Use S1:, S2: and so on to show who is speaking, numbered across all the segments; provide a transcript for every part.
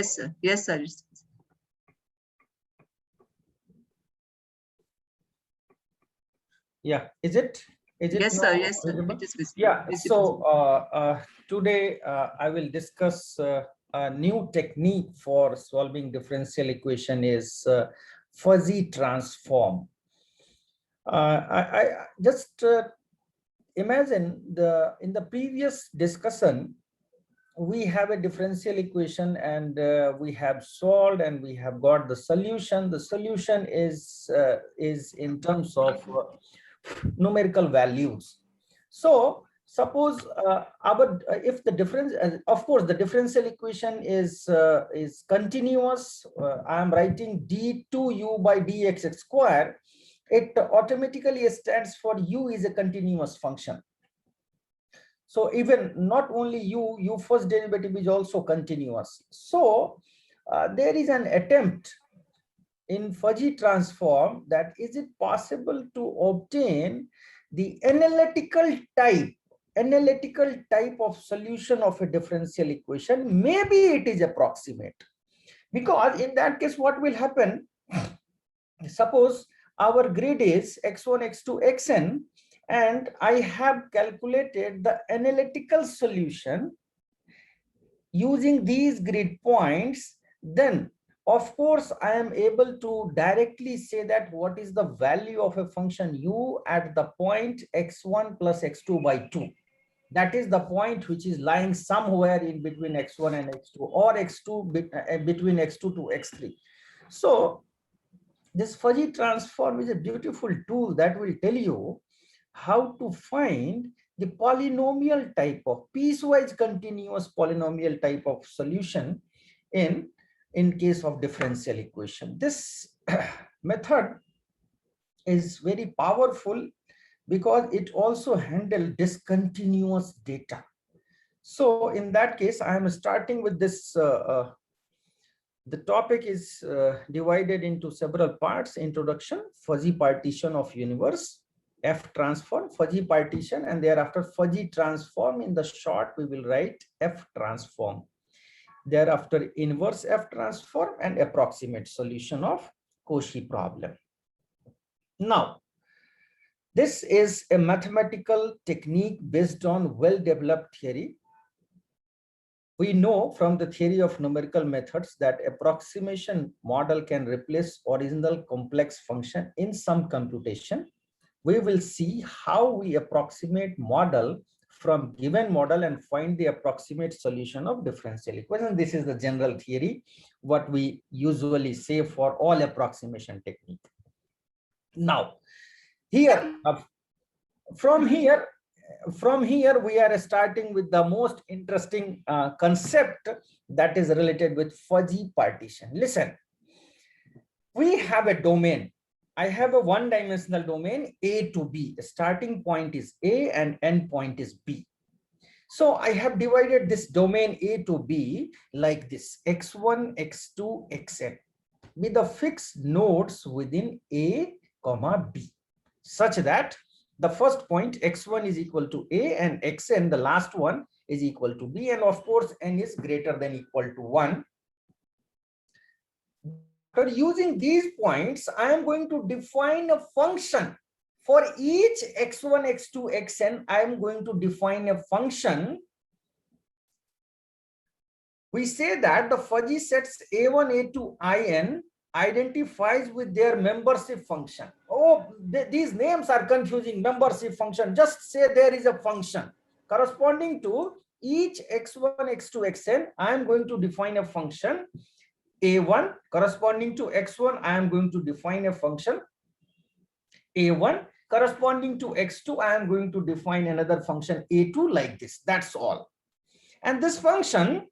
S1: Yes, sir. Yes, sir.
S2: Yeah, is it
S1: Yes,
S2: now
S1: sir. Yes, sir.
S2: visible?
S1: It is visible.
S2: Yeah,
S1: Visible.
S2: so today I will discuss a new technique for solving differential equation is fuzzy transform. I just imagine in the previous discussion we have a differential equation and we have solved and we have got the solution. The solution is in terms of numerical values. So suppose if the difference, of course the differential equation is continuous. I am writing d2u by dx square. It automatically stands for u is a continuous function. So even not only u first derivative is also continuous. So there is an attempt in fuzzy transform that is it possible to obtain the analytical type of solution of a differential equation. Maybe it is approximate, because in that case what will happen, suppose our grid is x1 x2 xn and I have calculated the analytical solution using these grid points, then of course I am able to directly say that what is the value of a function u at the point x1 plus x2 by 2. That is the point which is lying somewhere in between x1 and x2, or x2 between x2 to x3. So this fuzzy transform is a beautiful tool that will tell you how to find the polynomial type of piecewise continuous polynomial type of solution in case of differential equation. This method is very powerful because it also handles discontinuous data. So in that case, I am starting with this. The topic is divided into several parts: introduction, fuzzy partition of universe, F transform, fuzzy partition, and thereafter fuzzy transform. In the short, we will write F transform. Thereafter inverse F transform and approximate solution of Cauchy problem. Now, this is a mathematical technique based on well-developed theory. We know from the theory of numerical methods that approximation model can replace original complex function in some computation. We will see how we approximate model from given model and find the approximate solution of differential equation. This is the general theory, what we usually say for all approximation technique. Now, here, from here we are starting with the most interesting concept that is related with fuzzy partition. Listen, we have a domain. I have a one-dimensional domain A to B. The starting point is A and end point is B. So I have divided this domain A to B like this: x1, x2, xn, with the fixed nodes within A, B, such that the first point x1 is equal to A and xn, the last one, is equal to B, and of course n is greater than equal to 1. After using these points, I am going to define a function. For each x1, x2, xn, I am going to define a function. We say that the fuzzy sets A1, A2, In identifies with their membership function. Oh, these names are confusing. Membership function, just say there is a function corresponding to each x1, x2, xn. I am going to define a function A1. Corresponding to x1, I am going to define a function A1. Corresponding to x2, I am going to define another function A2, like this. That's all. And this function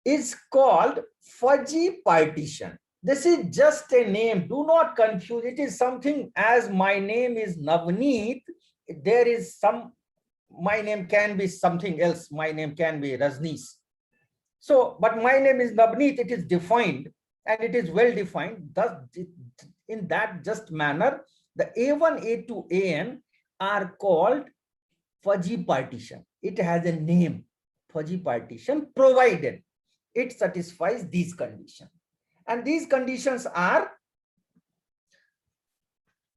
S2: is called fuzzy partition. This is just a name. Do not confuse. It is something as my name is Navneet. There is some, my name can be something else. My name can be Rajneesh. So, but my name is Navneet. It is defined and it is well defined. Thus, in that just manner, the A1, A2, AN are called fuzzy partition. It has a name, fuzzy partition, provided it satisfies these conditions. And these conditions are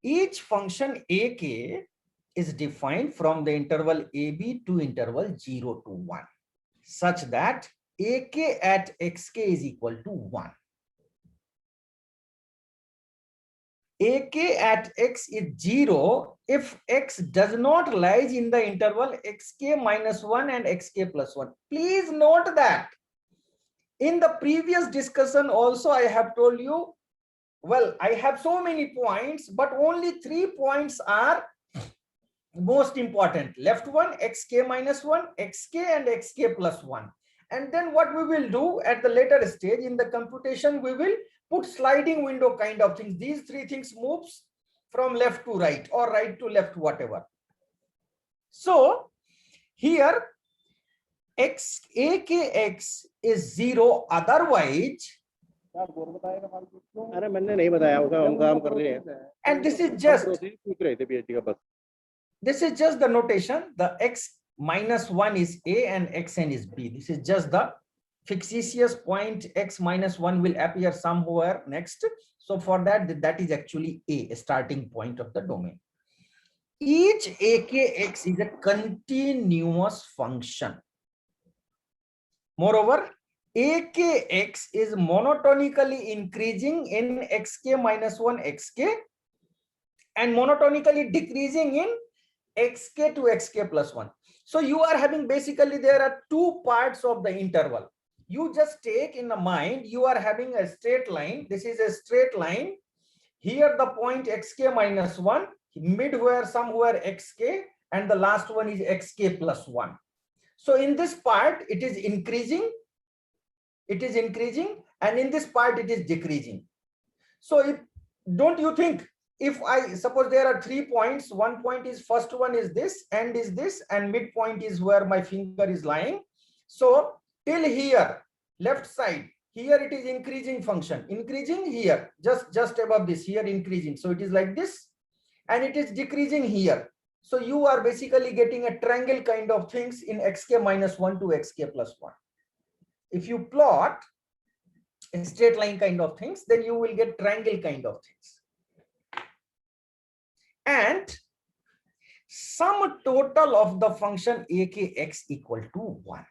S2: each function ak is defined from the interval ab to interval 0 to 1 such that ak at xk is equal to 1. ak at x is 0 if x does not lies in the interval xk minus 1 and xk plus 1. Please note that in the previous discussion also I have told you, well, I have so many points, but only 3 points are most important. Left one, xk minus 1, xk and xk plus 1. And then what we will do at the later stage in the computation, we will put sliding window kind of things. These 3 things moves from left to right or right to left, whatever. So here akx is 0, otherwise, and this is just the notation. The x minus 1 is a and xn is b. This is just the fictitious point. X minus 1 will appear somewhere next. So for that, that is actually a starting point of the domain. Each akx is a continuous function. Moreover, akx is monotonically increasing in xk minus 1 xk and monotonically decreasing in xk to xk plus 1. So you are having basically there are 2 parts of the interval. You just take in the mind, you are having a straight line. This is a straight line. Here the point xk minus 1, midwhere somewhere xk, and the last one is xk plus 1. So in this part it is increasing, and in this part it is decreasing. So if, don't you think, if I suppose there are 3 points, one point is, first one is this, end is this, and midpoint is where my finger is lying. So till here, left side, here it is increasing function, increasing here, just above this, here increasing. So it is like this, and it is decreasing here. So you are basically getting a triangle kind of things in xk minus 1 to xk plus 1. If you plot a straight line kind of things, then you will get triangle kind of things. And sum total of the function akx equal to 1.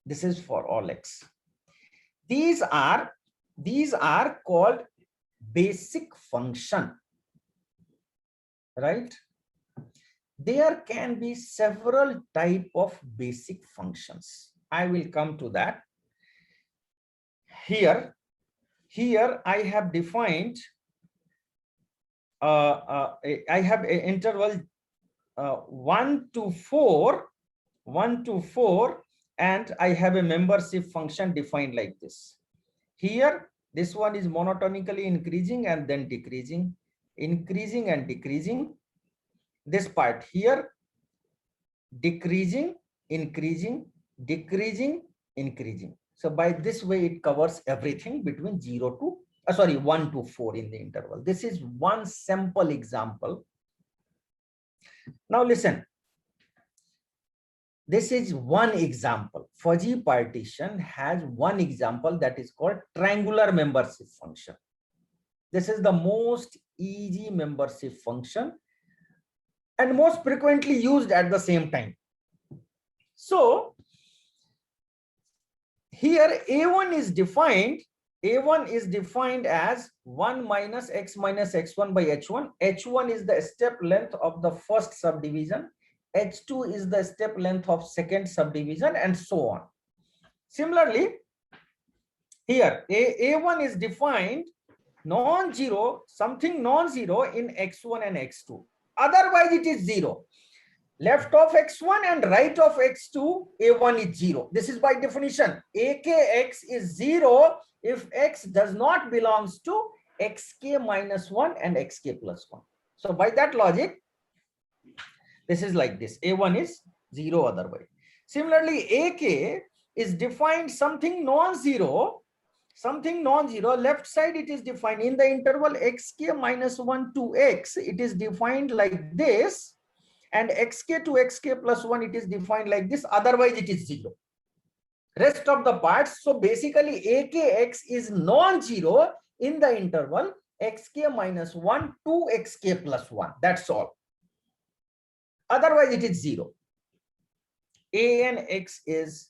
S2: This is for all x. These are called basic function, right? There can be several type of basic functions. I will come to that. Here I have defined I have an interval 1 to 4, and I have a membership function defined like this. Here, this one is monotonically increasing and then decreasing, increasing and decreasing. This part here, decreasing, increasing, decreasing, increasing. So by this way, it covers everything between 0 to 1 to 4 in the interval. This is one sample example. Now listen, this is one example. Fuzzy partition has one example that is called triangular membership function. This is the most easy membership function and most frequently used at the same time. So here A1 is defined. A1 is defined as 1 minus x1 by h1. h1 is the step length of the first subdivision. h2 is the step length of second subdivision, and so on. Similarly, here A1 is defined non-zero, something non-zero in x1 and x2. Otherwise, it is 0. Left of x1 and right of x2, A1 is 0. This is by definition. akx is 0 if x does not belongs to xk minus 1 and xk plus 1. So by that logic, this is like this. A1 is 0 otherwise. Similarly, ak is defined something non-zero. Left side it is defined in the interval xk minus 1 to x. It is defined like this. And xk to xk plus 1, it is defined like this. Otherwise, it is 0. rest of the parts. So basically akx is non-zero in the interval xk minus 1 to xk plus 1. That's all. Otherwise it is 0. Anx is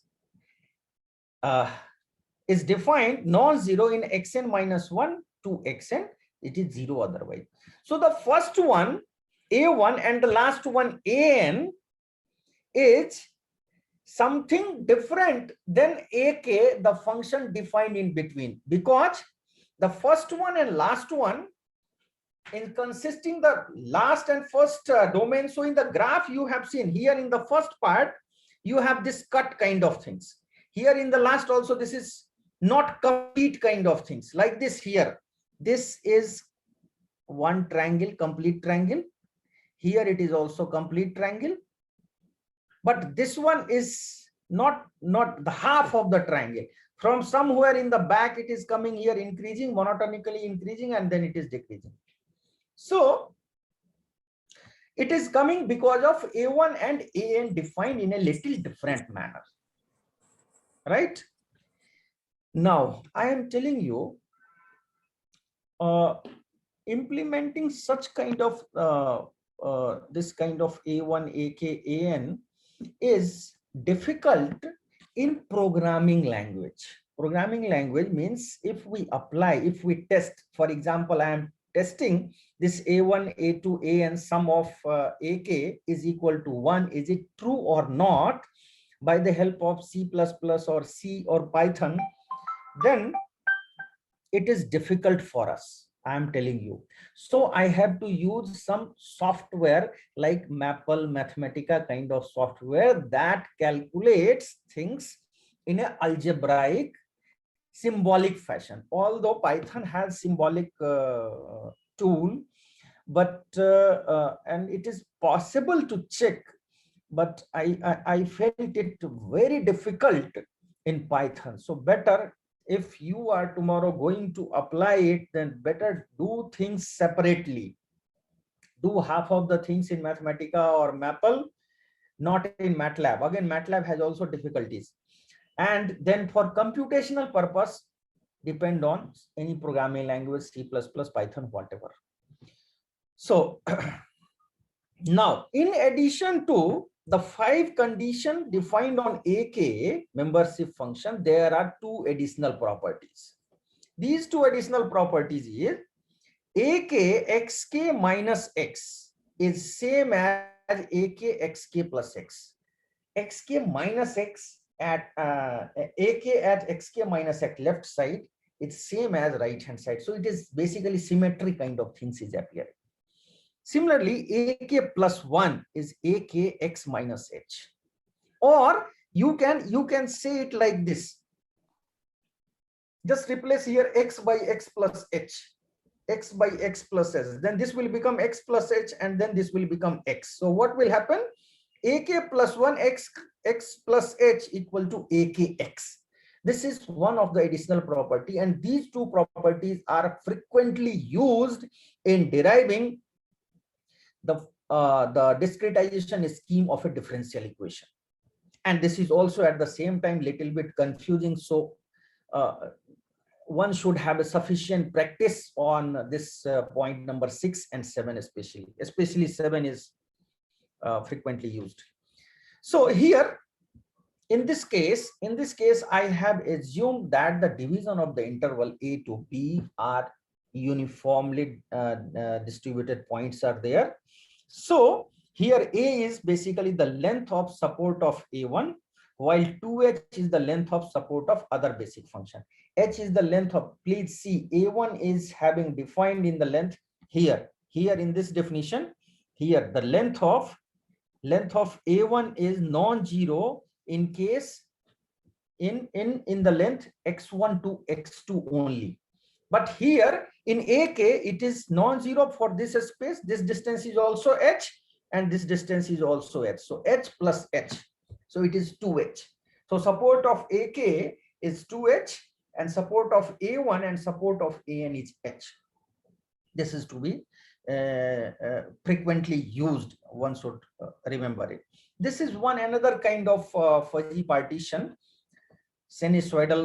S2: defined non-zero in xn minus 1 to xn. It is 0 otherwise. So the first one a1 and the last one an is something different than ak, the function defined in between, because the first one and last one in consisting the last and first domain. So in the graph you have seen here in the first part you have this cut kind of things. Here in the last also this is not complete kind of things like this. Here this is one triangle, complete triangle. Here it is also complete triangle, but this one is not the half of the triangle. From somewhere in the back it is coming here, increasing, monotonically increasing, and then it is decreasing. So it is coming because of a1 and an defined in a little different manner, right? Now I am telling you, implementing such kind of this kind of a1 ak an is difficult in programming language. Programming language means if we apply, if we test, for example, I am testing this a1 a2 an sum of ak is equal to 1, is it true or not, by the help of C++ or C or Python, then it is difficult for us, I am telling you. So I have to use some software like Maple, Mathematica kind of software that calculates things in an algebraic, symbolic fashion. Although Python has symbolic tool, but and it is possible to check, but I felt it very difficult in Python. So better, if you are tomorrow going to apply it, then better do things separately. Do half of the things in Mathematica or Maple, not in MATLAB. Again, MATLAB has also difficulties. And then for computational purpose, depend on any programming language, C++, Python, whatever. So now, in addition to the 5 conditions defined on AK membership function, there are 2 additional properties. These 2 additional properties is AK xk minus x is same as AK xk plus x. Xk minus x at AK at xk minus x left side, it's same as right hand side. So it is basically symmetry kind of things is appearing. Similarly, ak plus 1 is ak x minus h, or you can say it like this. Just replace here x by x plus h, x by x plus h. Then this will become x plus h, and then this will become x. So what will happen? Ak plus 1 x plus h equal to akx. This is one of the additional property, and these 2 properties are frequently used in deriving the discretization scheme of a differential equation. And this is also at the same time little bit confusing. So one should have a sufficient practice on this point number 6 and 7 especially 7 is frequently used. So here in this case I have assumed that the division of the interval a to b are uniformly distributed points are there. So here a is basically the length of support of a1, while 2h is the length of support of other basic function. H is the length of, please see, a1 is having defined in the length here in this definition. Here the length of a1 is non-zero in case in the length x1 to x2 only. But here in AK, it is non-zero for this space. This distance is also h, and this distance is also h. So h plus h. So it is 2h. So support of AK is 2h, and support of A1 and support of AN is h. This is to be frequently used. One should remember it. This is one another kind of fuzzy partition. sinusoidal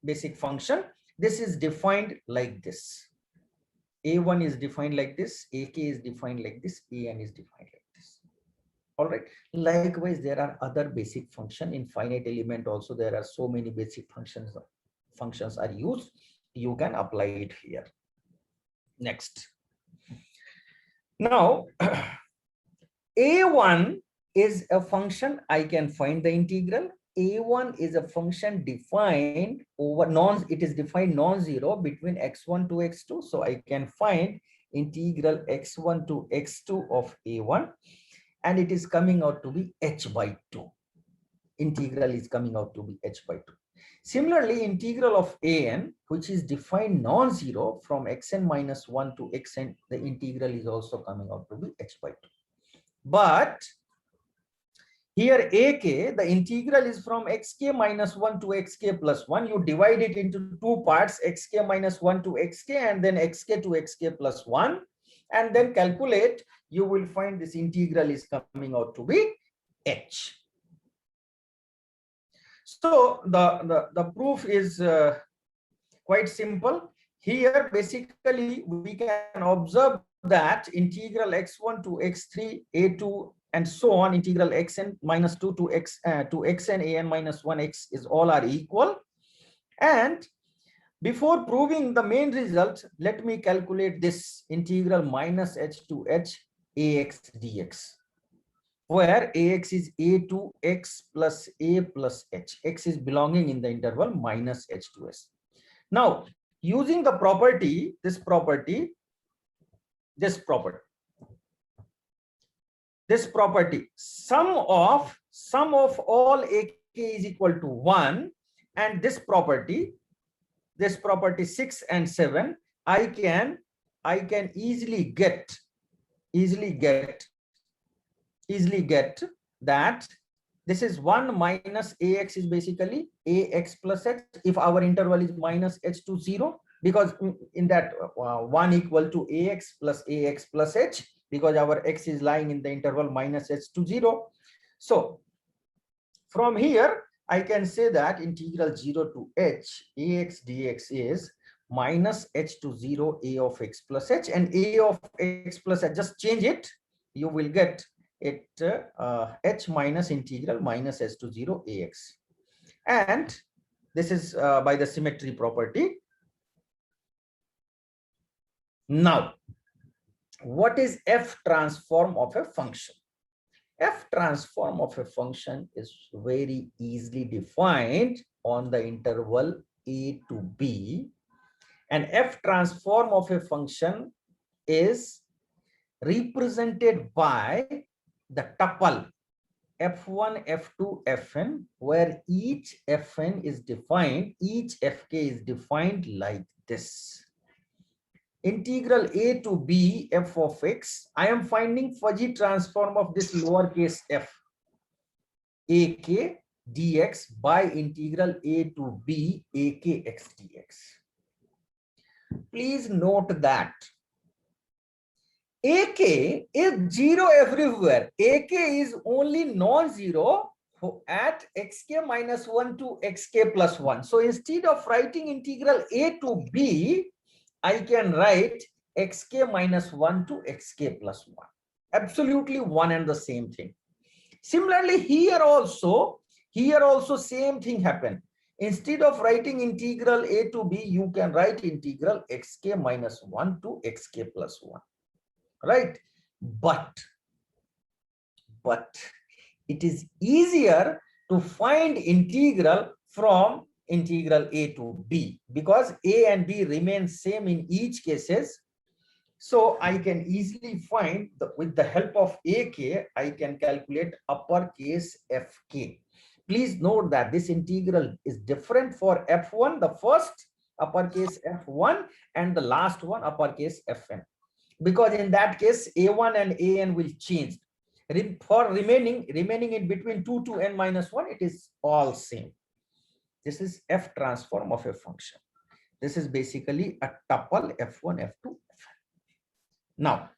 S2: basic function. This is defined like this. A1 is defined like this, AK is defined like this, AN is defined like this. All right. Likewise, there are other basic function in finite element also. There are so many basic functions are used. You can apply it here. Next. Now, A1 is a function. I can find the integral. A1 is a function defined over it is defined non-zero between x1 to x2. So I can find integral x1 to x2 of A1, and it is coming out to be h by 2. Integral is coming out to be h by 2. Similarly, integral of an, which is defined non-zero from xn minus 1 to xn, the integral is also coming out to be h by 2. But here ak, the integral is from xk minus 1 to xk plus 1. You divide it into two parts, xk minus 1 to xk and then xk to xk plus 1, and then calculate. You will find this integral is coming out to be h. So the proof is quite simple. Here basically we can observe that integral x1 to x3 a2 and so on, integral xn minus 2 to xn an minus 1x is all are equal. And before proving the main result, let me calculate this integral minus h to h ax dx, where ax is a to x plus a plus h. X is belonging in the interval minus h to s. Now, using the property, this property, sum of all ak is equal to 1, and this property 6 and 7, I can easily get that this is 1 minus ax is basically ax plus h if our interval is minus h to 0, because in that 1 equal to ax plus h, because our x is lying in the interval minus h to 0. So from here I can say that integral 0 to h ax dx is minus h to 0 a of x plus h, and a of x plus h, just change it, you will get it h minus integral minus h to 0 ax. And this is by the symmetry property. Now, what is f transform of a function? F transform of a function is very easily defined on the interval a to b, and f transform of a function is represented by the tuple f1, f2, fn, where each fn is defined, each fk is defined like this. Integral a to b f of x, I am finding fuzzy transform of this lowercase f ak dx by integral a to b ak x dx. Please note that ak is 0 everywhere. Ak is only non-zero at xk minus 1 to xk plus 1. So instead of writing integral a to b, I can write xk minus 1 to xk plus 1. Absolutely one and the same thing. Similarly, here also same thing happened. Instead of writing integral a to b, you can write integral xk minus 1 to xk plus 1. Right? But it is easier to find integral from integral a to b, because a and b remain same in each cases. So I can easily find with the help of ak, I can calculate uppercase fk. Please note that this integral is different for f1, the first uppercase f1, and the last one uppercase fn, because in that case a1 and an will change. For remaining in between 2 to n minus 1, it is all same. This is f transform of a function. This is basically a tuple f1, f2, fn. Now,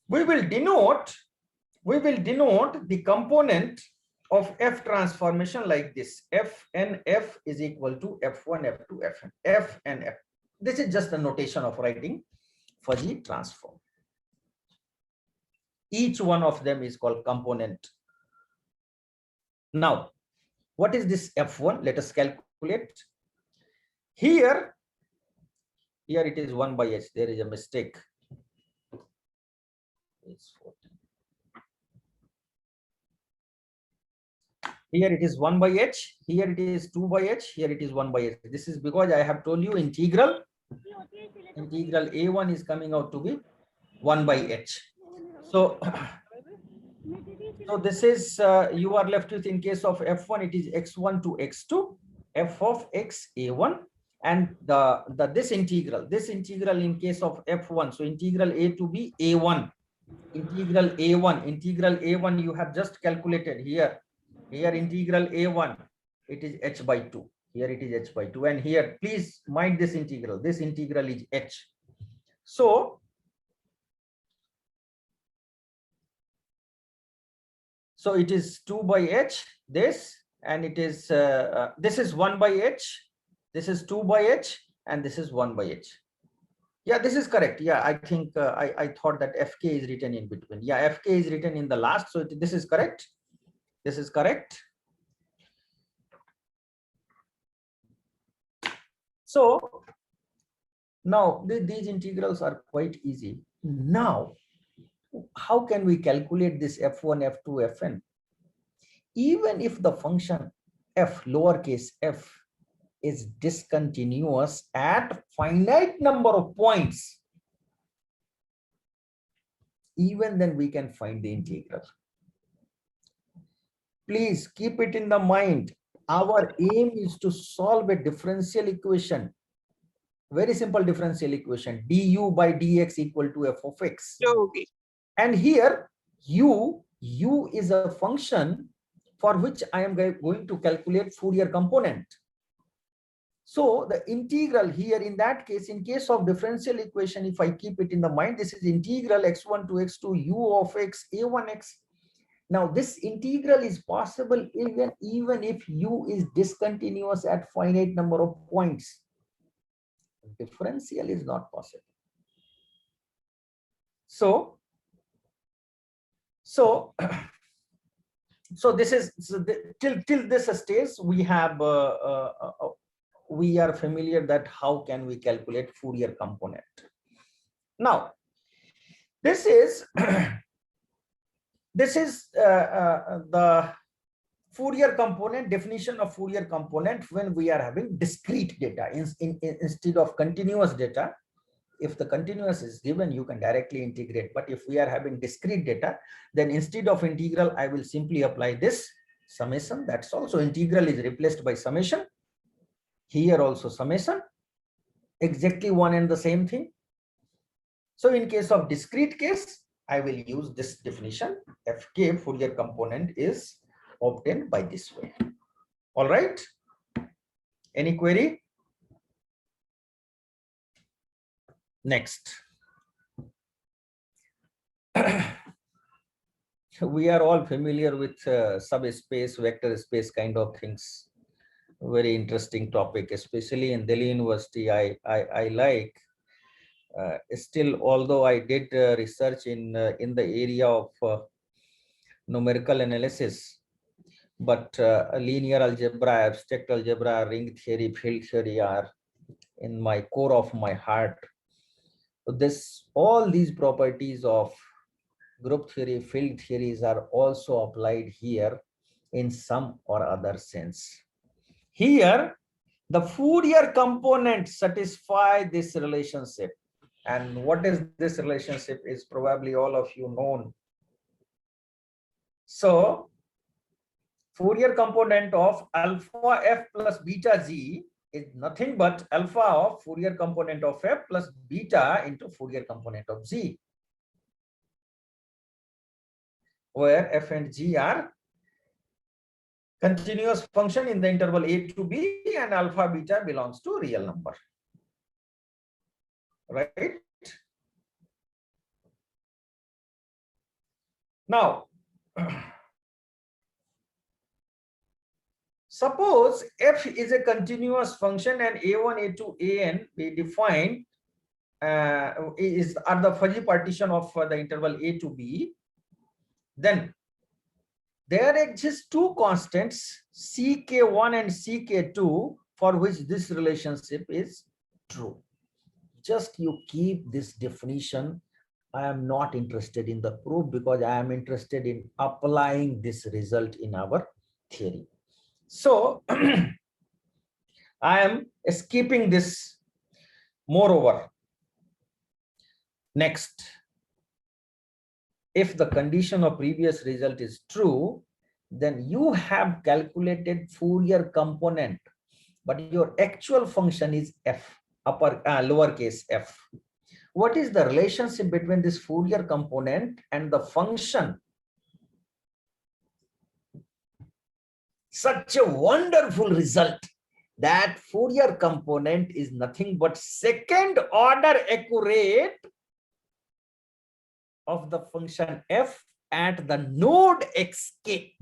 S2: we will denote the component of f transformation like this. F and f is equal to f1, f2, fn. F and f. This is just a notation of writing fuzzy transform. Each one of them is called component. Now, what is this f1? Let us calculate. Here it is 1 by h. There is a mistake. It's 14. Here it is 1 by h. Here it is 2 by h. Here it is 1 by h. This is because I have told you integral a1 is coming out to be 1 by h. So this is you are left with, in case of f1 it is x1 to x2, f of x a1, and this integral in case of f1, so integral a to b a1, integral a1 you have just calculated here integral a1, it is h by 2. Here it is h by 2, and here please mind this integral is h. So it is 2 by h, this, and it is this is 1 by h, this is 2 by h, and this is 1 by h. Yeah, this is correct. Yeah, I think I thought that fk is written in between. Yeah, fk is written in the last, so this is correct. This is correct. So now these integrals are quite easy. Now, how can we calculate this f1, f2, fn? Even if the function f, lowercase f, is discontinuous at finite number of points, even then we can find the integral. Please keep it in the mind. Our aim is to solve a differential equation. Very simple differential equation. du by dx equal to f of x.
S1: Okay. And
S2: here u is a function for which I am going to calculate Fourier component. So the integral here, in that case, in case of differential equation, if I keep it in the mind, this is integral x1 to x2 u of x a1x. Now this integral is possible even if u is discontinuous at finite number of points. Differential is not possible. So this is till this stage we have we are familiar that how can we calculate Fourier component. Now this is the Fourier component, definition of Fourier component when we are having discrete data instead of continuous data. If the continuous is given, you can directly integrate, but if we are having discrete data, then instead of integral I will simply apply this summation. That's also integral is replaced by summation. Here also summation, exactly one and the same thing. So in case of discrete case, I will use this definition. Fk, Fourier component, is obtained by this way. All right. Any query? Next. We are all familiar with subspace, vector space kind of things. Very interesting topic, especially in Delhi University. I like. Still, although I did research in the area of numerical analysis, but linear algebra, abstract algebra, ring theory, field theory are in my core of my heart. So all these properties of group theory, field theories are also applied here in some or other sense. Here, the Fourier component satisfy this relationship. And what is this relationship is probably all of you known. So Fourier component of alpha f plus beta g is nothing but alpha of Fourier component of f plus beta into Fourier component of g, where f and g are continuous function in the interval a to b, and alpha beta belongs to real number. Right? Now, suppose f is a continuous function and a1, a2, an we define are the fuzzy partition of the interval a to b, then there exist two constants ck1 and ck2 for which this relationship is true. Just you keep this definition. I am not interested in the proof because I am interested in applying this result in our theory. So I am skipping this. Moreover, next, if the condition of previous result is true, then you have calculated Fourier component, but your actual function is f, lowercase f. What is the relationship between this Fourier component and the function? Such a wonderful result. That Fourier component is nothing but second order accurate of the function f at the node xk.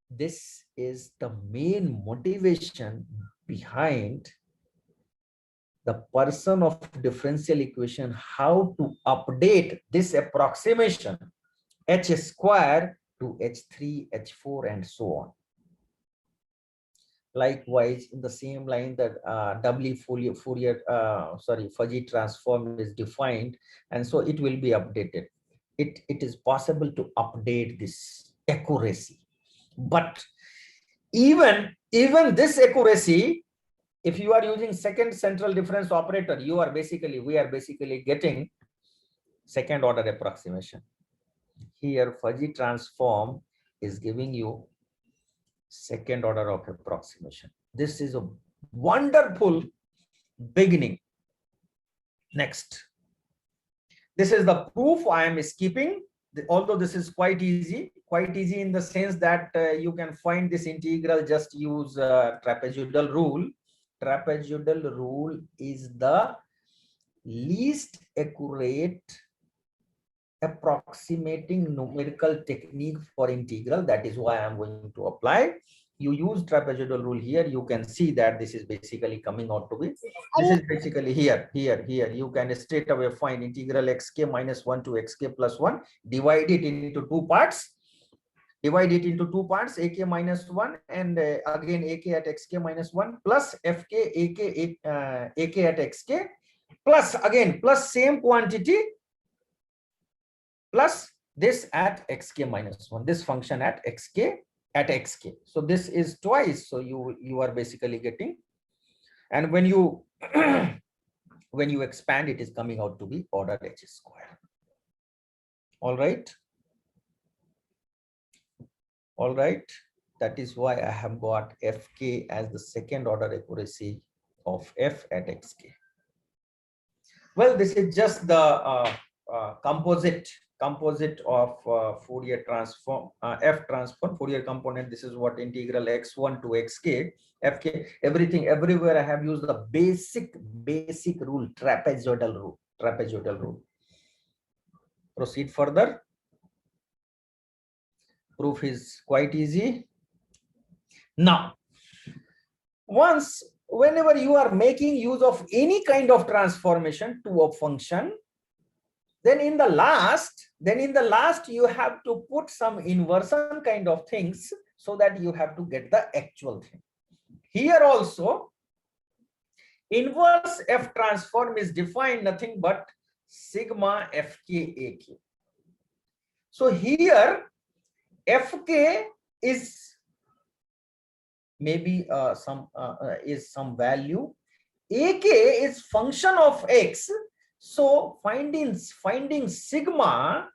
S2: This is the main motivation behind the person of differential equation, how to update this approximation h square to h3, h4, and so on. Likewise, in the same line that fuzzy transform is defined, and so it will be updated. It is possible to update this accuracy, but even this accuracy, if you are using second central difference operator, we are basically getting second order approximation. Here, fuzzy transform is giving you second order of approximation. This is a wonderful beginning. Next, this is the proof. I am skipping, although this is quite easy in the sense that you can find this integral. Just use trapezoidal rule. Trapezoidal rule is the least accurate approximating numerical technique for integral. That is why I'm going to apply. You use trapezoidal rule here. You can see that this is basically coming out to be. This is basically here. You can straight away find integral xk minus 1 to xk plus 1. Divide it into two parts. Ak minus 1 and again ak at xk minus 1 plus fk ak at xk plus again plus same quantity plus this at xk minus 1, this function at xk. So this is twice. So you are basically getting, and when you when you expand, it is coming out to be order h square. All right. That is why I have got fk as the second order accuracy of f at xk. Well, this is just the composite of Fourier transform, f transform, Fourier component. This is what integral x1 to xk, fk, everything, everywhere I have used the basic rule, trapezoidal rule. Proceed further. Proof is quite easy. Now, whenever you are making use of any kind of transformation to a function, then in the last you have to put some inversion kind of things so that you have to get the actual thing. Here also, inverse f transform is defined nothing but sigma fk ak. So here fk is maybe some value, ak is function of x. So finding sigma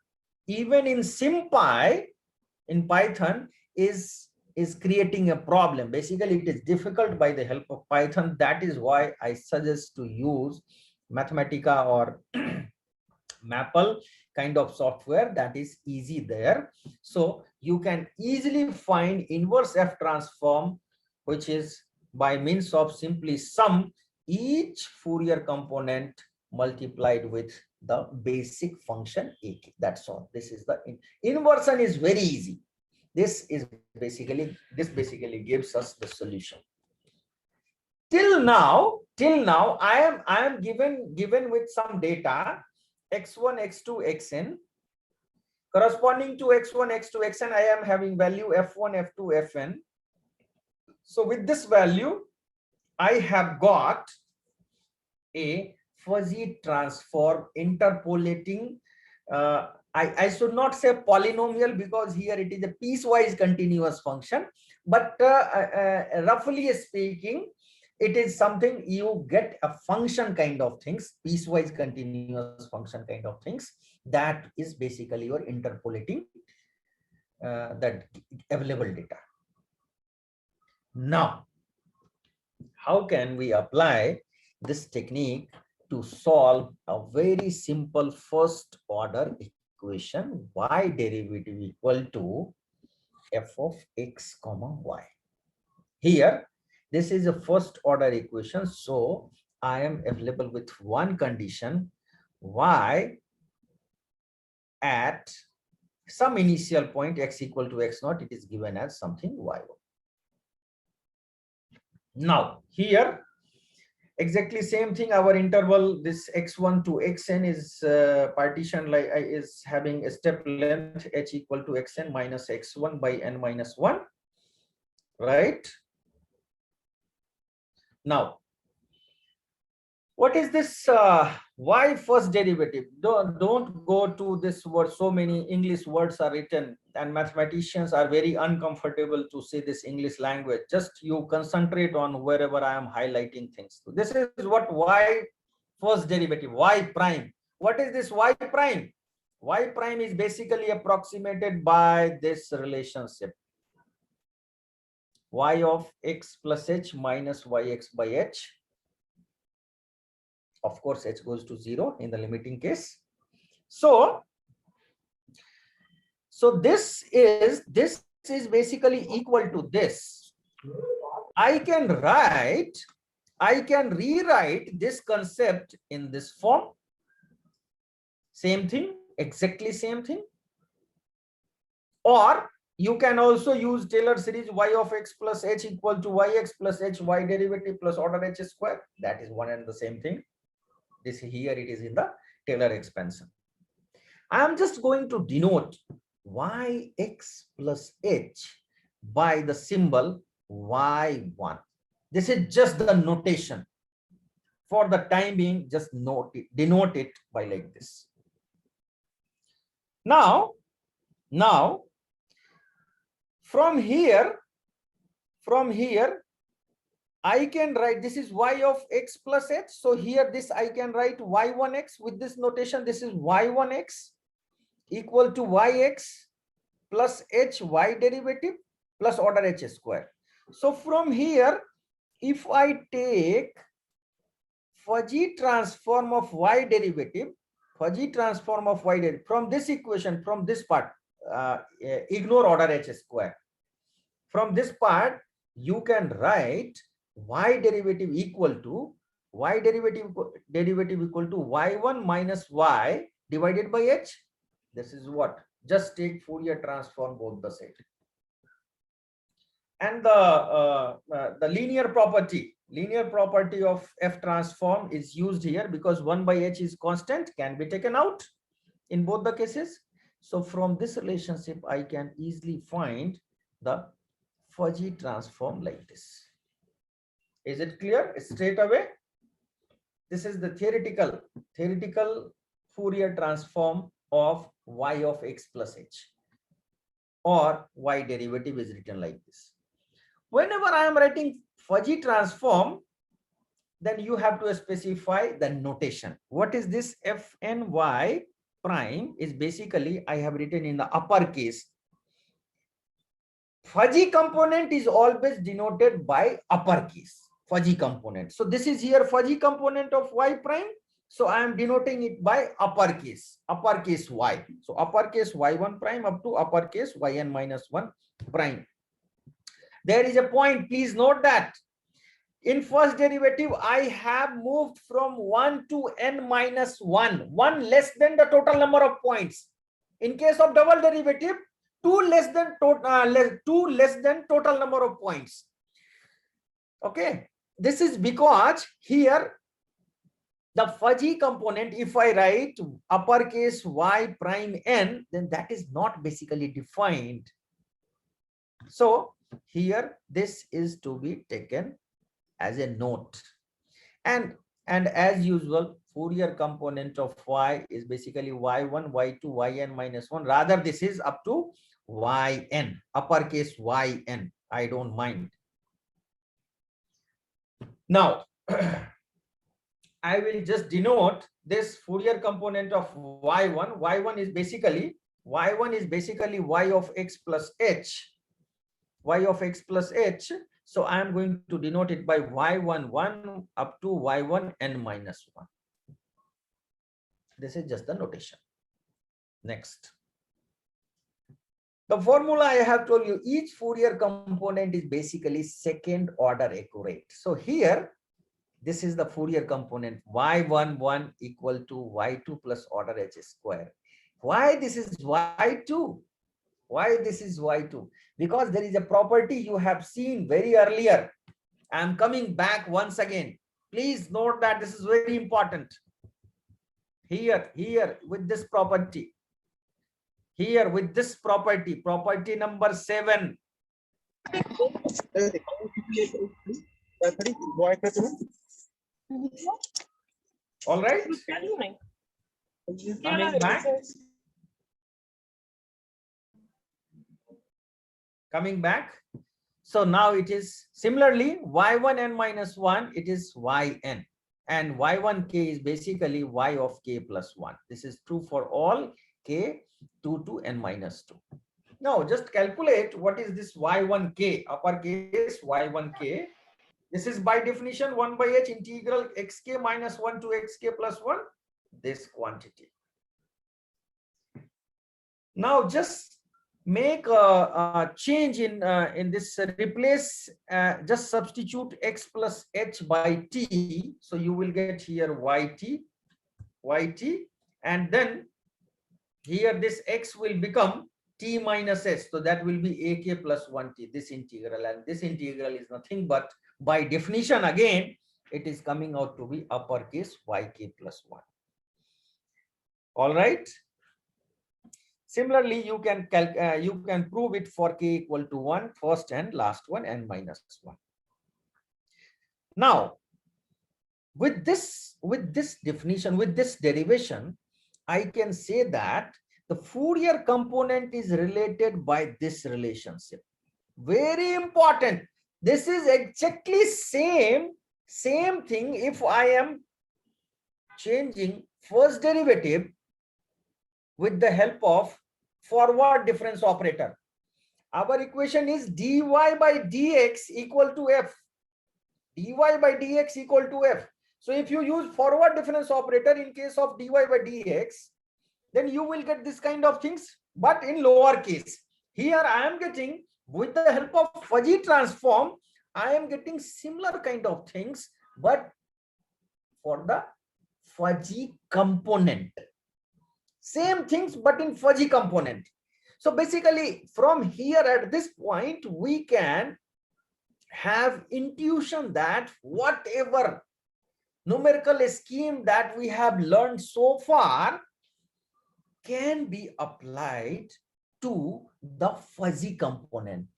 S2: even in SymPy in Python is creating a problem. Basically, it is difficult by the help of Python. That is why I suggest to use Mathematica or Maple kind of software that is easy there. So you can easily find inverse f transform, which is by means of simply sum each Fourier component multiplied with the basic function ak. That's all. This is the inversion is very easy. This basically gives us the solution. Till now, I am given with some data x1, x2, xn. Corresponding to x1, x2, xn, I am having value f1, f2, fn. So with this value, I have got a fuzzy transform interpolating. I should not say polynomial because here it is a piecewise continuous function, but roughly speaking, it is something you get a function kind of things, piecewise continuous function kind of things. That is basically your interpolating that available data. Now, how can we apply this technique to solve a very simple first order equation? Y derivative equal to f of x comma y. Here, this is a first order equation. So I am available with one condition, y at some initial point x equal to x naught, it is given as something y1. Now here, exactly same thing, our interval, this x1 to xn is partition like is having a step length h equal to xn minus x1 by n minus 1, right? Now, what is this y first derivative? Don't go to this word. So many English words are written and mathematicians are very uncomfortable to say this English language. Just you concentrate on wherever I am highlighting things. So this is what y first derivative, y prime. What is this y prime? Y prime is basically approximated by this relationship, y of x plus h minus yx by h. Of course, h goes to 0 in the limiting case. So this is basically equal to this. I can rewrite this concept in this form. Same thing, exactly same thing. Or you can also use Taylor series y of x plus h equal to yx plus h y derivative plus order h square. That is one and the same thing. This here it is in the Taylor expansion. I am just going to denote yx plus h by the symbol y1. This is just the notation. For the time being, just denote it by like this. Now from here I can write, this is y of x plus h. So here this I can write y1x with this notation. This is y1x equal to yx plus h y derivative plus order h square. So from here, if I take fuzzy transform of y derivative, from this equation, from this part, ignore order h square. From this part, you can write y derivative equal to y1 minus y divided by h. This is what? Just take Fourier transform both the side. And the linear property of f transform is used here because 1 by h is constant, can be taken out in both the cases. So from this relationship, I can easily find the fuzzy transform like this. Is it clear? Straight away, this is the theoretical Fourier transform of y of x plus h, or y derivative is written like this. Whenever I am writing fuzzy transform, then you have to specify the notation. What is this? fny prime is basically, I have written in the uppercase. Fuzzy component is always denoted by uppercase, fuzzy component. So this is here fuzzy component of y prime. So I am denoting it by uppercase y. So uppercase y1 prime up to uppercase yn minus 1 prime. There is a point, please note that in first derivative, I have moved from 1 to n minus 1, 1 less than the total number of points. In case of double derivative, two less than total number of points. Okay, this is because here the fuzzy component, if I write uppercase y prime n, then that is not basically defined. So here this is to be taken as a note. And as usual, Fourier component of y is basically y1, y2, yn minus 1. Rather, this is up to yn, uppercase yn. I don't mind. Now, I will just denote this Fourier component of y1. y1 is basically y of x plus h. Y of x plus h. So I am going to denote it by y11 up to y1 n minus 1. This is just the notation. Next. The formula I have told you, each Fourier component is basically second order accurate. So here, this is the Fourier component, y11 equal to y2 plus order h square. Why this is y2? Why this is y2? Because there is a property you have seen very earlier. I am coming back once again. Please note that this is very important. Here with this property. Here with this property, property number 7. All right. Coming back. Coming back. So now it is similarly y1 n minus 1, it is yn, and y1k is basically y of k plus 1. This is true for all k 2 to n minus 2. Now just calculate what is this y1k, uppercase y1k. This is by definition 1 by h integral xk minus 1 to xk plus 1, this quantity. Now just make a change in this, replace, just substitute x plus h by t. So you will get here yt, and then here this x will become t minus s. So that will be ak plus 1t, this integral, and this integral is nothing but by definition again, it is coming out to be uppercase yk plus 1. All right. Similarly, you can prove it for k equal to 1, first and last one, n minus 1. Now, with this definition, with this derivation, I can say that the Fourier component is related by this relationship. Very important. This is exactly same thing if I am changing first derivative with the help of forward difference operator. Our equation is dy by dx equal to f. Dy by dx equal to f. So if you use forward difference operator in case of dy by dx, then you will get this kind of things, but in lower case. Here I am getting, with the help of fuzzy transform, I am getting similar kind of things, but for the fuzzy component. Same things, but in fuzzy component. So basically from here at this point, we can have intuition that whatever numerical scheme that we have learned so far can be applied to the fuzzy component.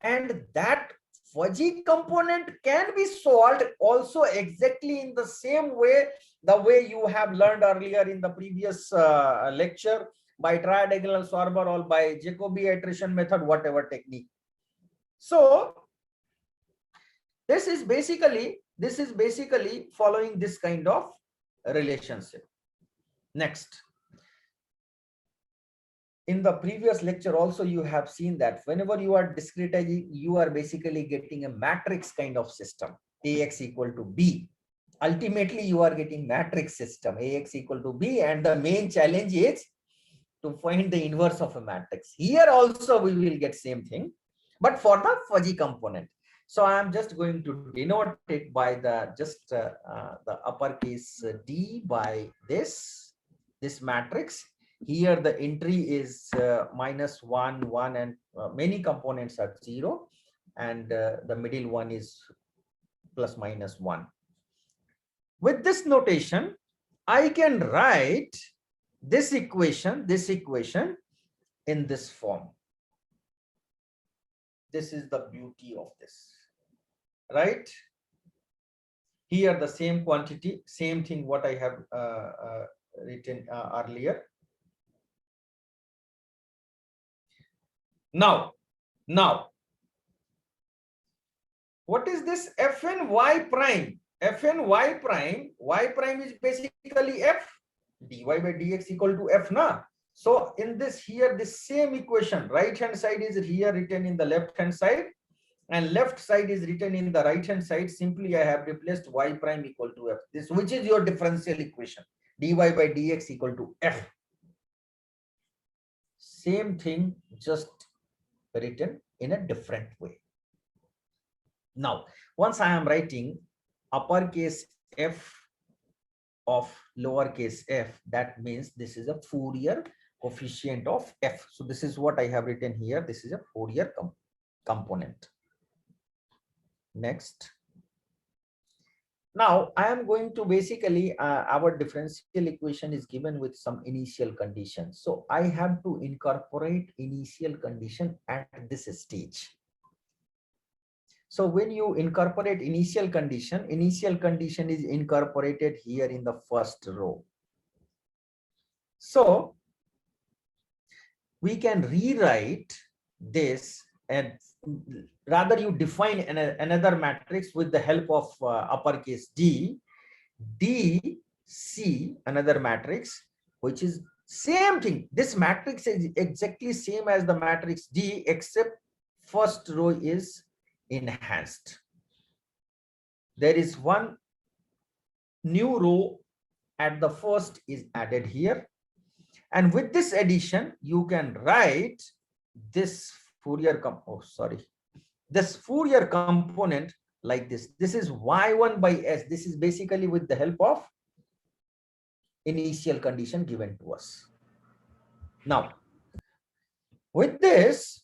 S2: And that fuzzy component can be solved also exactly in the same way, the way you have learned earlier in the previous lecture, by tridiagonal solver or by Jacobi iteration method, whatever technique. So this is basically following this kind of relationship. Next. In the previous lecture also you have seen that whenever you are discretizing, you are basically getting a matrix kind of system, ax equal to b. Ultimately you are getting matrix system, ax equal to b, and the main challenge is to find the inverse of a matrix. Here also we will get same thing, but for the fuzzy component. So I am just going to denote it by the the uppercase D by this matrix. Here the entry is -1, 1, and many components are 0, and the middle one is ±1. With this notation, I can write this equation in this form. This is the beauty of this, right? Here the same quantity, same thing what I have written earlier. Now, what is this Fny prime? Fny prime, y prime is basically f, dy by dx equal to f na. So in this here, this same equation, right hand side is here written in the left hand side, and left side is written in the right hand side. Simply I have replaced y prime equal to f, this which is your differential equation, dy by dx equal to f. Same thing, just written in a different way. Now once I am writing uppercase f of lowercase f, that means this is a Fourier coefficient of f. So this is what I have written here. This is a Fourier component. Next, now I am going to basically our differential equation is given with some initial conditions. So I have to incorporate initial condition at this stage. So when you incorporate initial condition is incorporated here in the first row. So we can rewrite this, and rather you define another matrix with the help of uppercase D, C, another matrix, which is same thing. This matrix is exactly same as the matrix D, except first row is enhanced. There is one new row at the first is added here, and with this addition you can write this Fourier this Fourier component like this. This is y1 by s. This is basically with the help of initial condition given to us. Now with this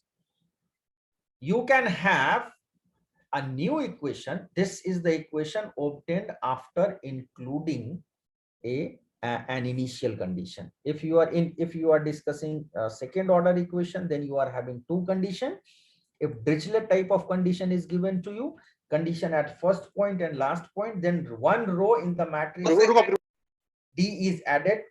S2: you can have a new equation. This is the equation obtained after including an initial condition. If you are discussing a second order equation, then you are having two conditions. If Dirichlet type of condition is given to you, condition at first point and last point, then one row in the matrix D is added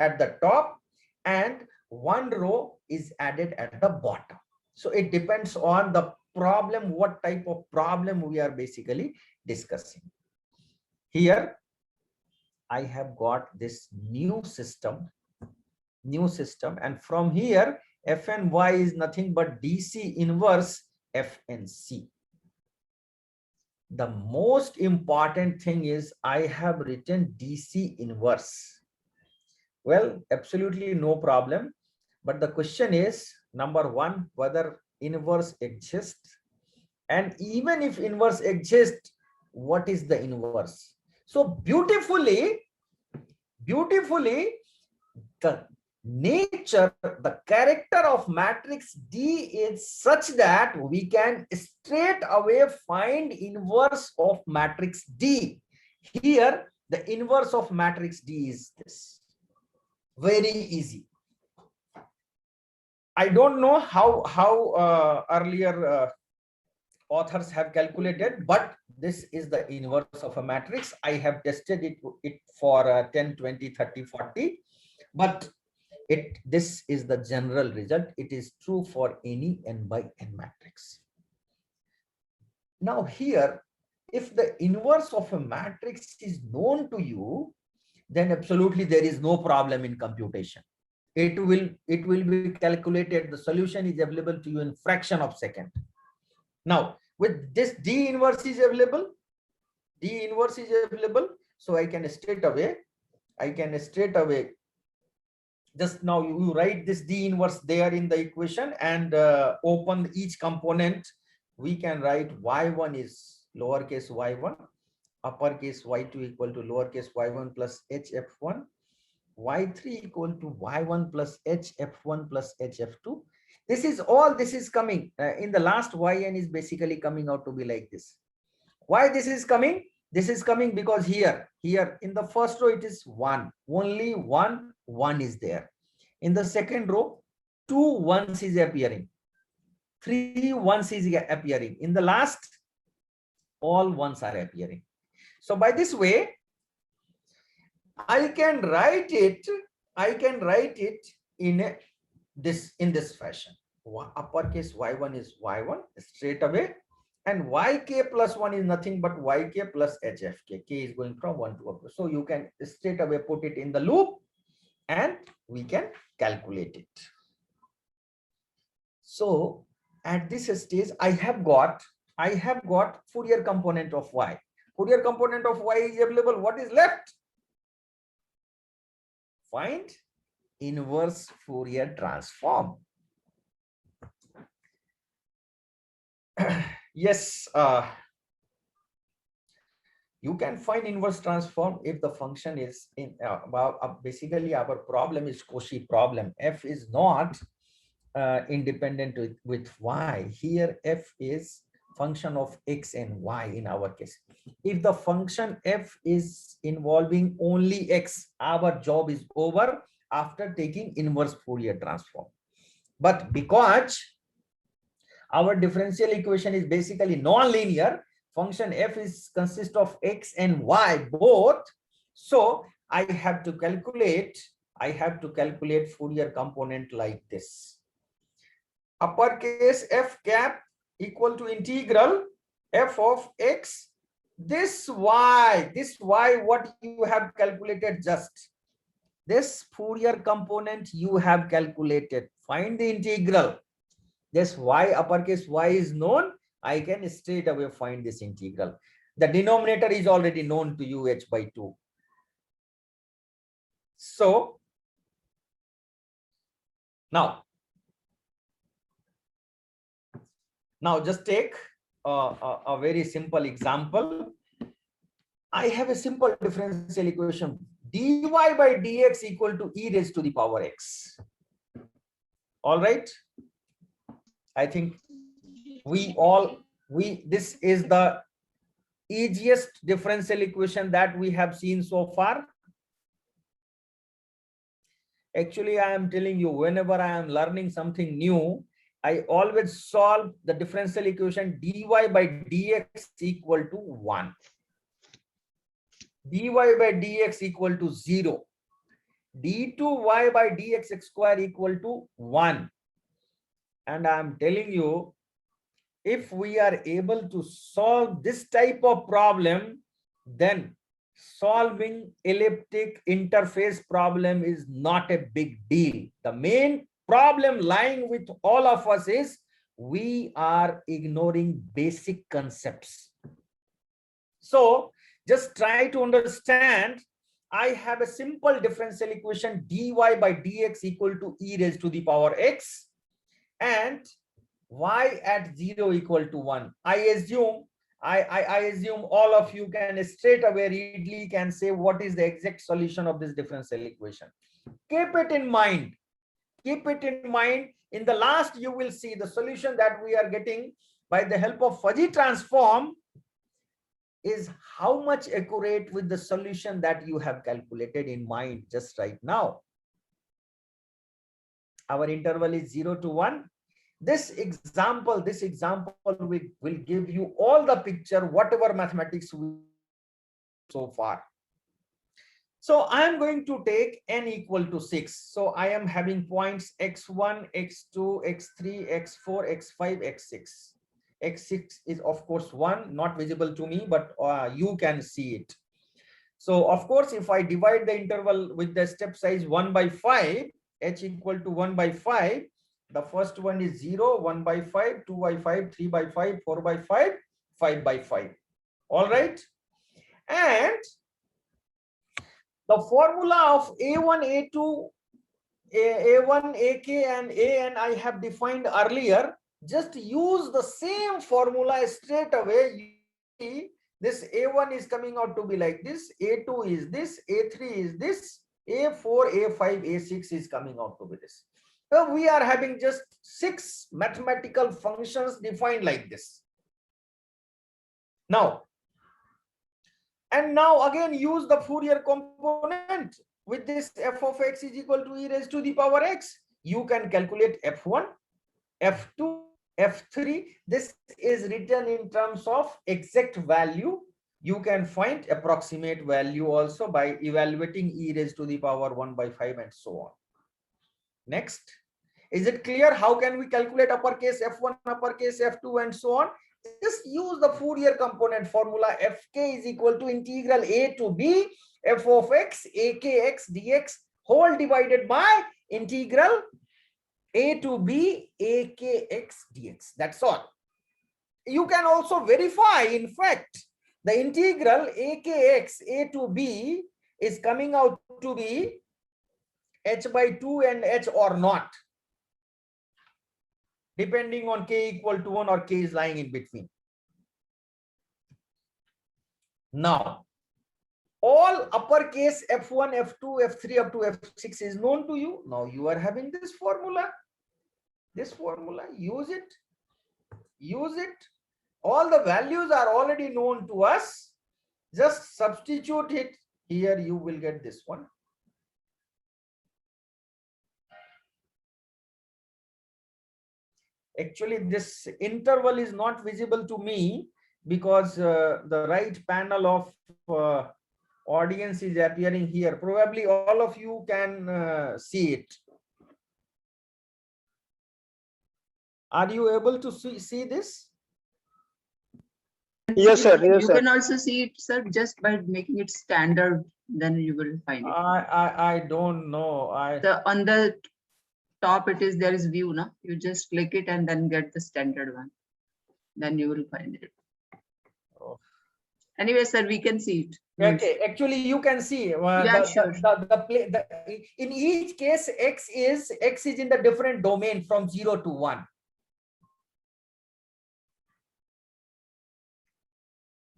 S2: at the top and one row is added at the bottom. So it depends on the problem, what type of problem we are basically discussing. Here I have got this new system, and from here f and y is nothing but DC inverse f and c. The most important thing is I have written DC inverse. Well, absolutely no problem, but the question is, number one, whether inverse exists, and even if inverse exists, what is the inverse? So beautifully, the nature, the character of matrix D is such that we can straight away find inverse of matrix D. Here, the inverse of matrix D is this. Very easy. I don't know how earlier authors have calculated, but this is the inverse of a matrix. I have tested it for 10, 20, 30, 40, but this is the general result. It is true for any n by n matrix. Now here, if the inverse of a matrix is known to you, then absolutely there is no problem in computation. It will be calculated. The solution is available to you in fraction of second. Now with this D inverse is available, so I can straight away just now you write this D inverse there in the equation and open each component. We can write y1 is lowercase y1, uppercase y2 equal to lowercase y1 plus hf1, y3 equal to y1 plus hf1 plus hf2. This is all, this is coming in the last yn is basically coming out to be like this. Why this is coming? This is coming because here in the first row it is 1, only 1 is there. In the second row 2 ones is appearing, 3 ones is appearing. In the last all ones are appearing. So by this way I can write it in this fashion. Uppercase y1 is y1 straight away, and yk plus 1 is nothing but yk plus hfk. K is going from 1 to up. So you can straight away put it in the loop and we can calculate it. So at this stage I have got Fourier component of y. Fourier component of y is available. What is left? Find inverse Fourier transform. Yes, you can find inverse transform if the function is in basically our problem is Cauchy problem. F is not independent with y. Here f is function of x and y in our case. If the function f is involving only x, our job is over after taking inverse Fourier transform. But because our differential equation is basically non-linear, function f is consist of x and y both, so I have to calculate Fourier component like this. Uppercase f cap equal to integral f of x, this y what you have calculated, just this Fourier component you have calculated. Find the integral. This y, uppercase y is known. I can straight away find this integral. The denominator is already known to you, h by 2. So now just take a very simple example. I have a simple differential equation, dy by dx equal to e raised to the power x. All right. I think this is the easiest differential equation that we have seen so far. Actually, I am telling you, whenever I am learning something new, I always solve the differential equation dy by dx equal to 1. dy by dx equal to 0. d2y by dx square equal to 1. And I am telling you, if we are able to solve this type of problem, then solving elliptic interface problem is not a big deal. The main problem lying with all of us is we are ignoring basic concepts. So just try to understand. I have a simple differential equation dy by dx equal to e raised to the power x and y at 0 equal to 1. I assume all of you can straight away readily can say what is the exact solution of this differential equation. Keep it in mind. Keep it in mind. In the last, you will see the solution that we are getting by the help of fuzzy transform is how much accurate with the solution that you have calculated in mind just right now. Our interval is 0 to 1. This example will give you all the picture, whatever mathematics we so far. So I am going to take n equal to 6. So I am having points x1, x2, x3, x4, x5, x6. X6 is of course 1, not visible to me, but you can see it. So of course, if I divide the interval with the step size 1 by 5, h equal to 1 by 5, the first one is 0, 1 by 5, 2 by 5, 3 by 5, 4 by 5, 5 by 5. All right. And the formula of A1, A2, A1, AK and AN I have defined earlier. Just use the same formula straight away. You see, this A1 is coming out to be like this, A2 is this, A3 is this, A4, A5, A6 is coming out to be this. So we are having just 6 mathematical functions defined like this. Now, and now again use the Fourier component with this f of x is equal to e raised to the power x. You can calculate f1, f2, f3. This is written in terms of exact value. You can find approximate value also by evaluating e raised to the power 1 by 5 and so on. Next, is it clear how can we calculate uppercase f1, uppercase f2 and so on? Just use the Fourier component formula. Fk is equal to integral a to b f of x akx dx whole divided by integral a to b akx dx. That's all. You can also verify, in fact, the integral akx a to b is coming out to be h by 2 and h or not, depending on k equal to 1 or k is lying in between. Now, all uppercase f1, f2, f3 up to f6 is known to you. Now you are having this formula. Use it. Use it. All the values are already known to us. Just substitute it. Here you will get this one. Actually, this interval is not visible to me because the right panel of audience is appearing here. Probably all of you can see it. Are you able to see this?
S1: Yes, sir. Yes,
S3: you
S1: sir.
S3: can also see it, sir, just by making it standard. Then you will find it.
S2: I don't know.
S3: On the top, there is view, na? You just click it and then get the standard one. Then you will find it.
S2: Oh.
S3: Anyway, sir, we can see it.
S2: Okay, actually you can see in each case x is in the different domain from 0 to 1.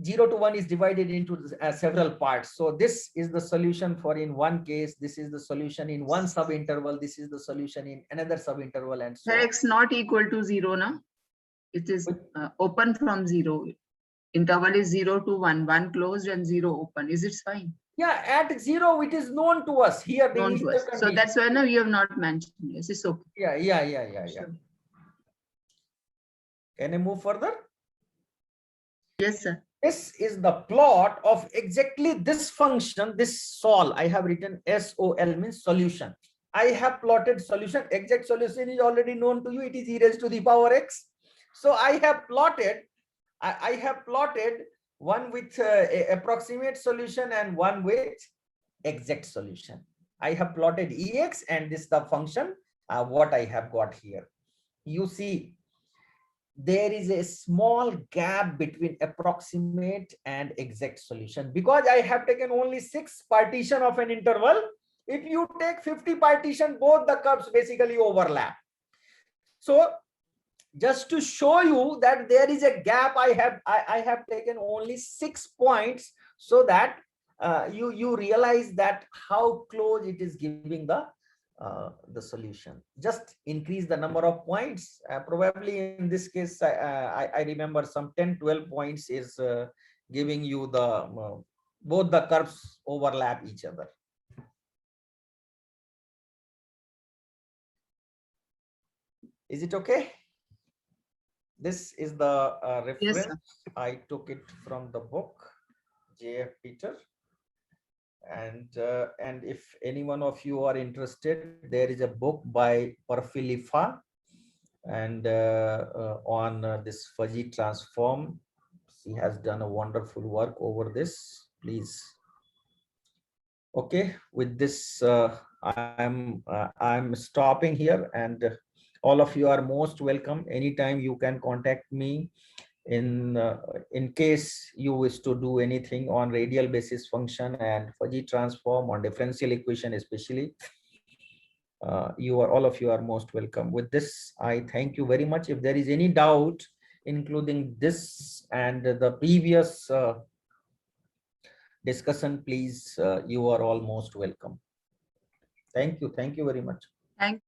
S2: 0 to 1 is divided into several parts. So this is the solution for in one case, this is the solution in one subinterval, this is the solution in another subinterval, and so on.
S3: X not equal to 0, na? It is open from 0. Interval is 0 to 1, 1 closed and 0 open. Is it fine?
S2: Yeah, at 0 it is known to us here.
S3: Known to us. So that's why now you have not mentioned. Yes, it's okay.
S2: Yeah.
S3: Sure.
S2: Can I move further?
S3: Yes, sir.
S2: This is the plot of exactly this function, this sol. I have written SOL means solution. I have plotted solution. Exact solution is already known to you. It is e raised to the power x. So I have plotted one with approximate solution and one with exact solution. I have plotted ex and this is the function what I have got here. You see, there is a small gap between approximate and exact solution because I have taken only 6 partition of an interval. If you take 50 partition, both the curves basically overlap. So just to show you that there is a gap, I have taken only 6 points so that you realize that how close it is giving the solution. Just increase the number of points. Probably in this case, I remember some 10-12 points is giving you the both the curves overlap each other. Is it okay? This is the reference.
S3: Yes,
S2: I took it from the book J.F. Peter. And if any one of you are interested, there is a book by Prof. and on this fuzzy transform. She has done a wonderful work over this. Please. Okay, with this I'm stopping here, and all of you are most welcome. Anytime you can contact me in case you wish to do anything on radial basis function and fuzzy transform on differential equation especially. All of you are most welcome. With this, I thank you very much. If there is any doubt, including this and the previous discussion, please, you are all most welcome. Thank you very much.
S3: Thank